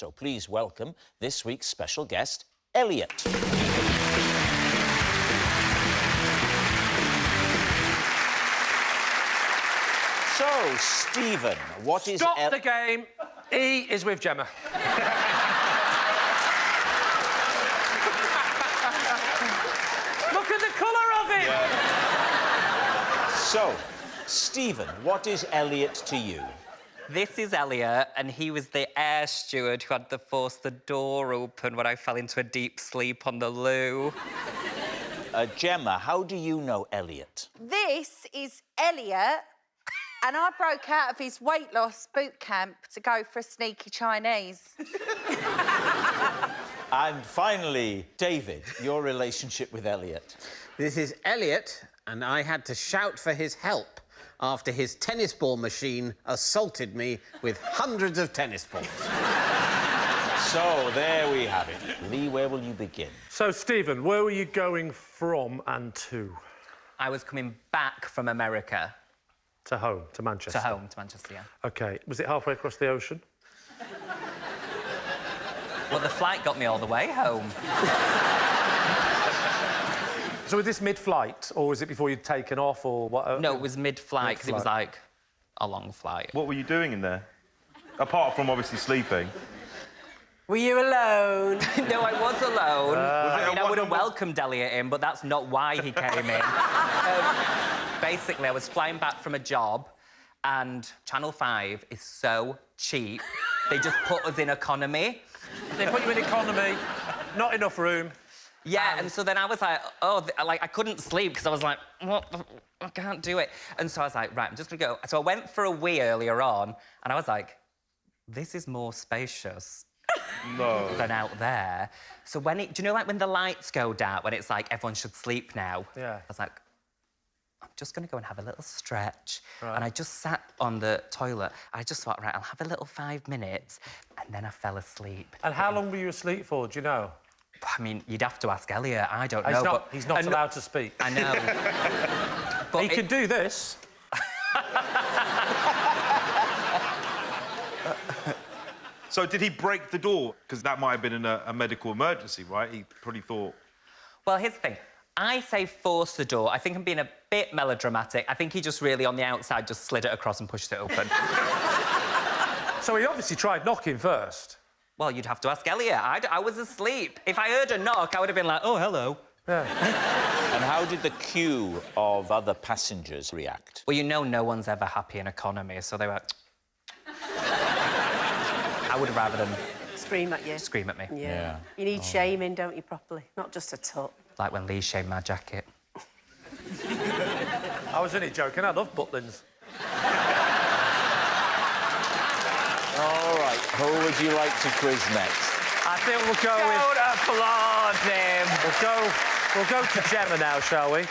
So please welcome this week's special guest, Elliot. So, Stephen, what is... Stop the game. E is with Gemma. Look at the colour of it! Yeah. So, Stephen, what is Elliot to you? This is Elliot, and he was the air steward who had to force the door open when I fell into a deep sleep on the loo. Gemma, how do you know Elliot? This is Elliot, and I broke out of his weight loss boot camp to go for a sneaky Chinese. And finally, David, your relationship with Elliot. This is Elliot, and I had to shout for his help after his tennis ball machine assaulted me with hundreds of tennis balls. So, there we have it. Lee, where will you begin? So, Stephen, where were you going from and to? I was coming back from America. To home, to Manchester? To home, to Manchester, yeah. OK. Was it halfway across the ocean? Well, the flight got me all the way home. So was this mid-flight, or was it before you'd taken off, or what? No, it was mid-flight, because it was, like, a long flight. What were you doing in there? Apart from, obviously, sleeping. Were you alone? No, I was alone. I would have one-on-one? welcomed Elliot in, but that's not why he came in. Basically, I was flying back from a job, and Channel 5 is so cheap. They just put us in economy. They put you in economy, not enough room. Yeah, and so then I was like, oh, like, I couldn't sleep because I was like, what? I can't do it. And so I was like, right, I'm just gonna go. So I went for a wee earlier on, and I was like, this is more spacious than out there. So when do you know, like, when the lights go down, when it's like, everyone should sleep now? Yeah. I was like, I'm just gonna go and have a little stretch. Right. And I just sat on the toilet. I just thought, right, I'll have a little 5 minutes, and then I fell asleep. And how long were you asleep for, do you know? I mean, you'd have to ask Elliot. I don't know. He's not allowed to speak. I know. But he could do this. So did he break the door? Because that might have been a medical emergency, right? He probably thought... Well, here's the thing. I say force the door. I think I'm being a bit melodramatic. I think he just really, on the outside, just slid it across and pushed it open. So he obviously tried knocking first. Well, you'd have to ask Elliot. I was asleep. If I heard a knock, I would have been like, oh, hello. Yeah. And how did the queue of other passengers react? Well, you know no one's ever happy in economy, so they were... I would have rather than... Scream at you. Scream at me. Yeah. You need shaming, don't you, properly? Not just a tut. Like when Lee shamed my jacket. I was only joking. I love butlins. All right, who would you like to quiz next? I think we'll go with... Don't applaud him! We'll go to Gemma now, shall we?